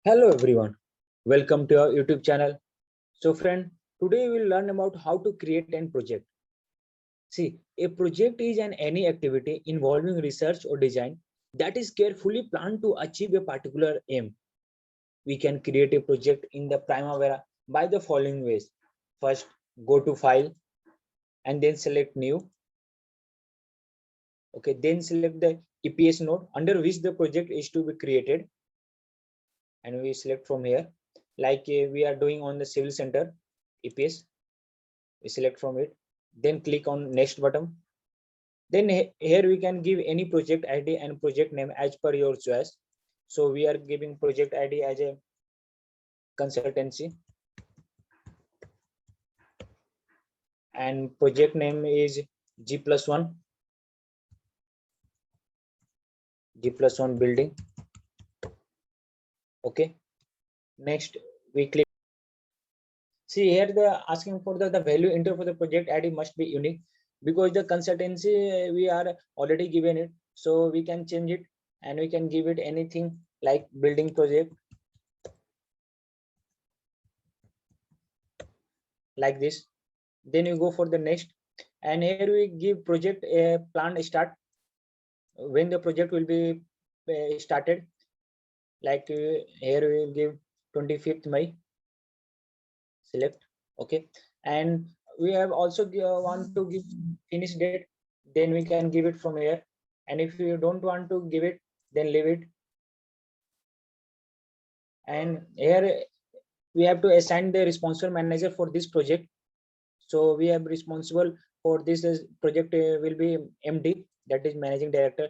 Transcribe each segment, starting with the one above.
Hello everyone, welcome to our YouTube channel. So friend, today we'll learn about how to create a project. See, a project is any activity involving research or design that is carefully planned to achieve a particular aim. We can create a project in the Primavera by the following ways. First, go to File and then select New. Okay, then select the EPS node under which the project is to be created. And we select from here, like we are doing on the Civil Center EPS. We select from it, then click on Next button. Then here we can give any project ID and project name as per your choice. So we are giving project ID as a consultancy, and project name is G+1 building. Okay, next we click. See here the asking for the value enter for the project ID must be unique, because the consultancy we are already given it, so we can change it and we can give it anything like building project, like this. Then you go for the next, and here we give project a plan start, when the project will be started, like here we will give 25th May, select. Okay, and we have also want to give finish date, then we can give it from here, and if you don't want to give it, then leave it. And here we have to assign the responsible manager for this project. So we have responsible for this project will be MD, that is managing director,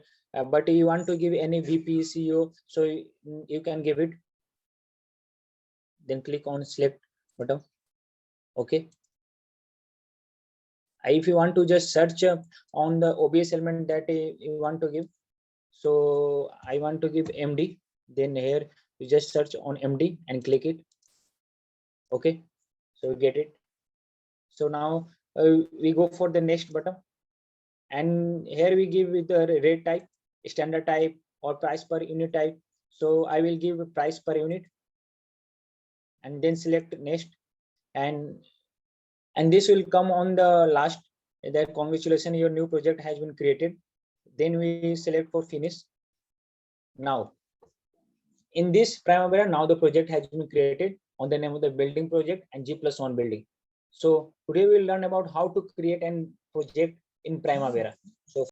but you want to give any VP, CEO, so you can give it. Then click on select button. Okay, if you want to just search on the OBS element that you want to give, so I want to give MD, then here you just search on MD and click it. Okay, so you get it. So now we go for the next button, and here we give with the rate type, standard type, or price per unit type. So I will give a price per unit, and then select next, and this will come on the last, that congratulations, your new project has been created. Then we select for finish. Now in this Primavera, now the project has been created on the name of the building project and G+1 building. So today we'll learn about how to create a project in Primavera. So